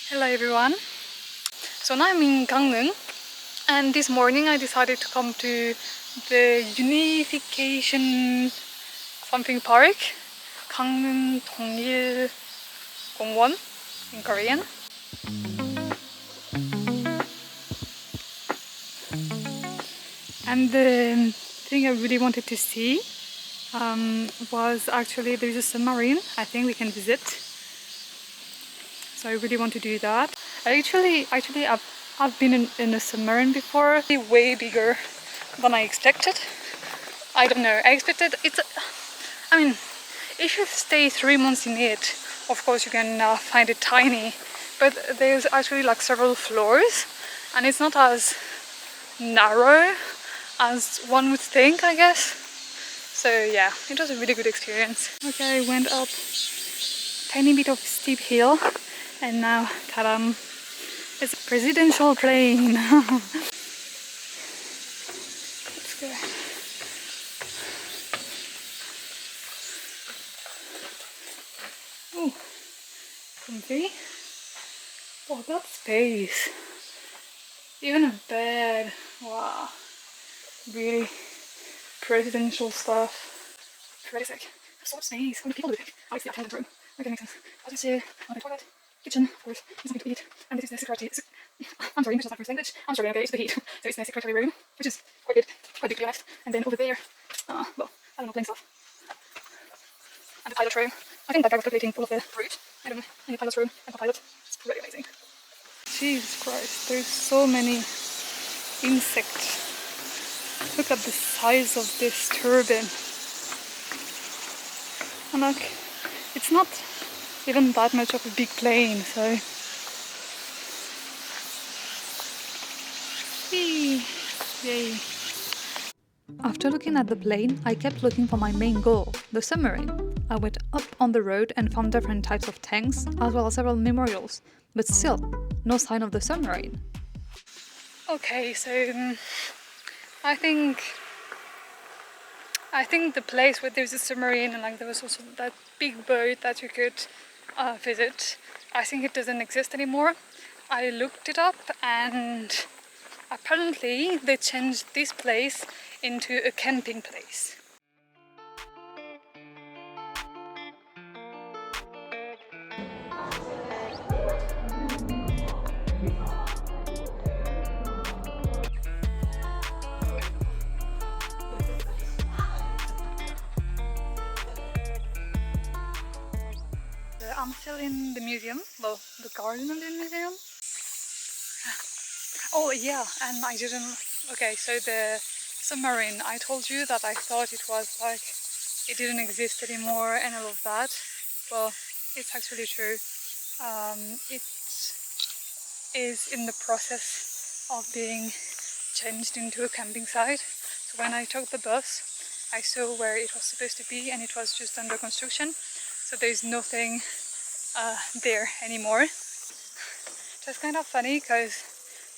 Hello everyone. So now I'm in Gangneung, and this morning I decided to come to the Unification something park, Gangneung Donggil Gongwon in Korean. And the thing I really wanted to see was actually there's a submarine I think we can visit. So I really want to do that. I've been in a submarine before, way bigger than I expected. I don't know, if you stay 3 months in it, of course you can find it tiny, but there's actually like several floors and it's not as narrow as one would think, I guess. So yeah, it was a really good experience. Okay, I went up tiny bit of steep hill and now, ta-dam, it's a presidential plane. Let's go. Ooh, comfy. Oh, that space. Even a bed. Wow. Really presidential stuff. Pretty sick. So much space. How many people do you think? Oh, it's the attendant room. Okay, makes sense. As you see, the toilet, kitchen, of course, there's something to eat. And this is the secretary. I'm sorry, English is my first language. I'm sorry, okay, it's the heat. So it's the secretary room, which is quite good, quite big to be honest. And then over there, well, I don't know, playing stuff. And the pilot room. I think that guy was calculating all of the route. I don't know, in the pilot's room and the pilot. It's pretty amazing. Jesus Christ, there's so many insects. Look at the size of this turbine. And look, it's not even that much of a big plane, so... Yay! After looking at the plane, I kept looking for my main goal, the submarine. I went up on the road and found different types of tanks, as well as several memorials, but still, no sign of the submarine. Okay, so I think the place where there's a submarine and like there was also that big boat that you could visit, I think it doesn't exist anymore. I looked it up and apparently they changed this place into a camping place. I'm still in the museum, well, the garden of the museum. Oh yeah, and I didn't... Okay, so the submarine, I told you that I thought it was like, it didn't exist anymore and all of that. Well, it's actually true. It is in the process of being changed into a camping site. So when I took the bus, I saw where it was supposed to be and it was just under construction. So there's nothing there anymore. That's kind of funny because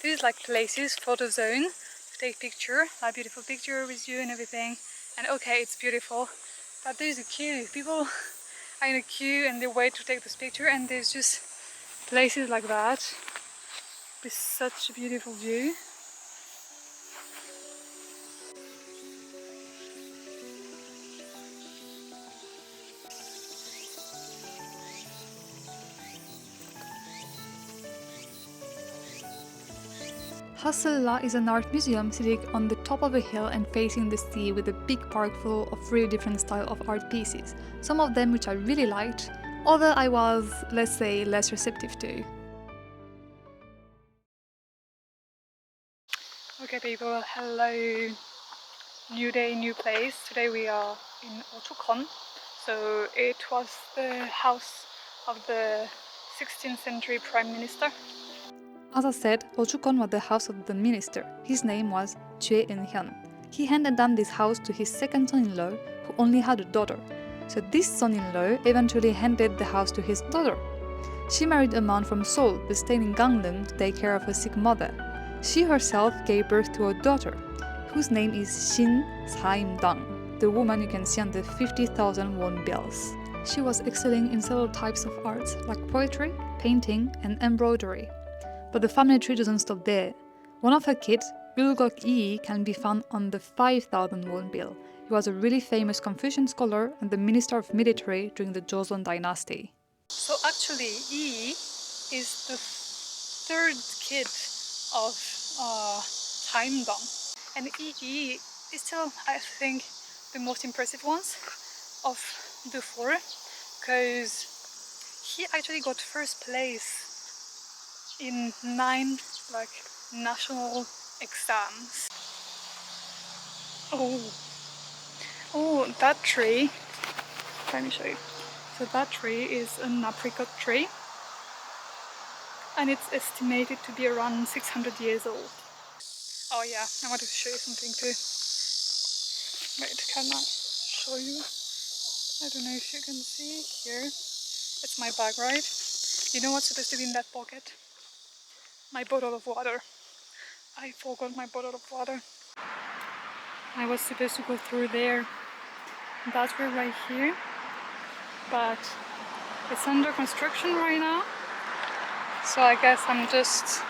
this is like places, photo zone, to take picture, a beautiful picture with you and everything. And okay, it's beautiful, but there's a queue. People are in a queue and they wait to take this picture, and there's just places like that with such a beautiful view. Haslla is an art museum sitting on the top of a hill and facing the sea, with a big park full of really different style of art pieces. Some of them which I really liked, other I was, let's say, less receptive to. Okay people, hello. New day, new place. Today we are in Ojukheon. So it was the house of the 16th century Prime Minister. As I said, Ojukheon was the house of the minister. His name was Gangneung. He handed down this house to his second son-in-law, who only had a daughter. So this son-in-law eventually handed the house to his daughter. She married a man from Seoul but stayed in Gangneung to take care of her sick mother. She herself gave birth to a daughter, whose name is Seongyojang, the woman you can see on the 50,000 won bills. She was excelling in several types of arts, like poetry, painting, and embroidery. But the family tree doesn't stop there. One of her kids, Bulgok Yi, can be found on the 5,000 won bill. He was a really famous Confucian scholar and the minister of military during the Joseon dynasty. So actually, Yi is the third kid of Taimdong. And Yi is still, I think, the most impressive ones of the four, because he actually got first place in 9 national exams. Oh, that tree, let me show you. So that tree is an apricot tree, and it's estimated to be around 600 years old. Oh yeah, I wanted to show you something too. Wait, can I show you? I don't know if you can see here. It's my bag, right? You know what's supposed to be in that pocket? My bottle of water. I forgot my bottle of water. I was supposed to go through there. That way right here. But it's under construction right now. So I guess I'm just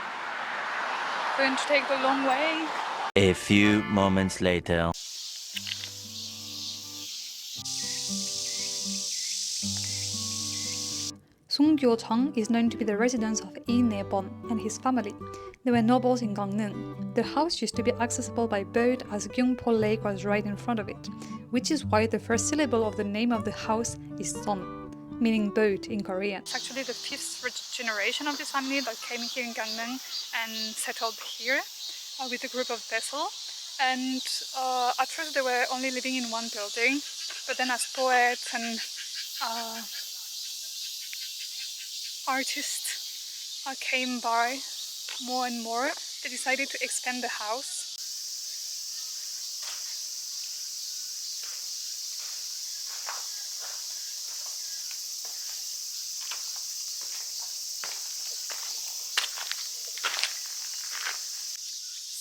going to take the long way. A few moments later. Seongyojang is known to be the residence of Lee Ne-bon and his family. They were nobles in Gangneung. The house used to be accessible by boat as Gyeongpo Lake was right in front of it, which is why the first syllable of the name of the house is Son, meaning boat in Korean. It's actually the 5th generation of this family that came here in Gangneung and settled here with a group of vessels. And at first they were only living in one building, but then as poets and artists came by more and more, they decided to expand the house.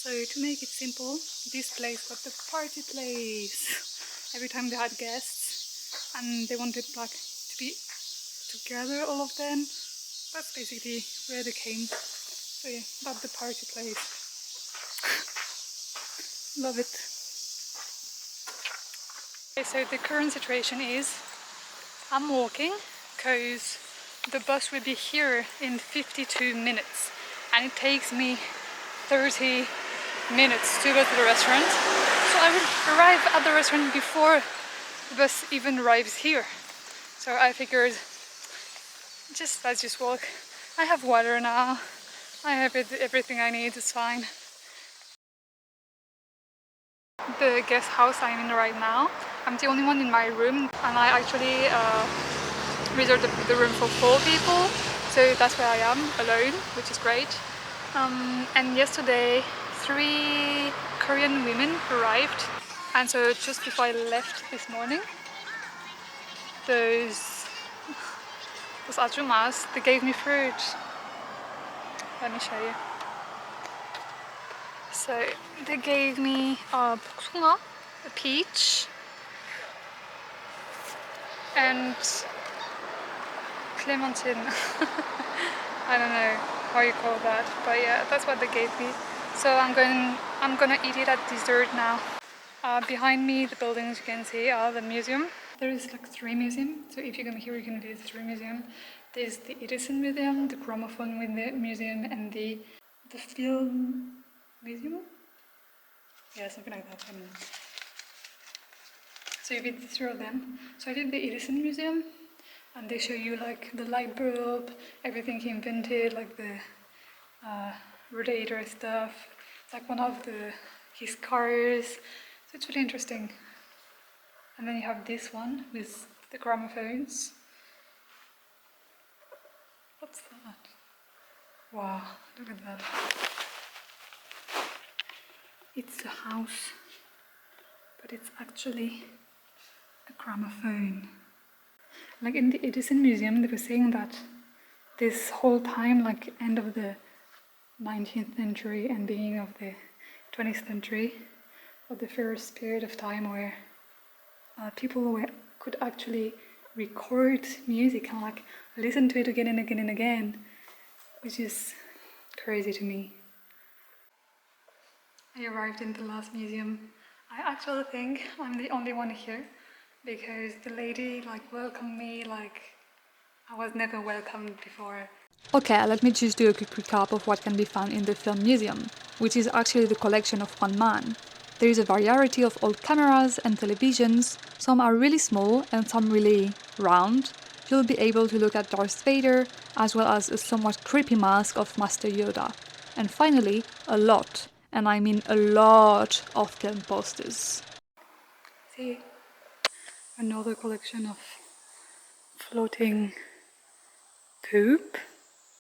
So to make it simple, this place was the party place. Every time they had guests and they wanted to be together, all of them, that's basically where they came. So yeah, that's the party place. Love it. Okay, so the current situation is I'm walking because the bus will be here in 52 minutes and it takes me 30 minutes to go to the restaurant. So I will arrive at the restaurant before the bus even arrives here. So I figured let's just walk. I have water now. I have everything I need, it's fine. The guest house I'm in right now, I'm the only one in my room, and I actually reserved the room for 4 people, so that's where I am, alone, which is great. And yesterday 3 Korean women arrived, and so just before I left this morning, those ajumas, they gave me fruit. Let me show you. So they gave me 복숭아, a peach, and clementine. I don't know how you call that, but yeah, that's what they gave me. So I'm gonna eat it at dessert now. Behind me, the buildings you can see are the museum. There is 3 museums, so if you come here you can visit 3 museums. There's the Edison Museum, the Gramophone Museum, and the Film Museum? Yeah, something like that. So you visit 3 of them. So I did the Edison Museum, and they show you the light bulb, everything he invented, the radiator stuff, one of his cars. So it's really interesting. And then you have this one with the gramophones. What's that? Wow, look at that. It's a house, but it's actually a gramophone. In the Edison Museum, they were saying that this whole time, end of the 19th century and beginning of the 20th century, was the first period of time where people could actually record music and like listen to it again and again and again, which is crazy to me. I arrived in the last museum. I actually think I'm the only one here because the lady like welcomed me like I was never welcomed before. Okay, let me just do a quick recap of what can be found in the film museum, which is actually the collection of one man. There is a variety of old cameras and televisions, some are really small and some really round. You'll be able to look at Darth Vader, as well as a somewhat creepy mask of Master Yoda. And finally, a lot, and I mean a lot of film posters. See, another collection of floating poop.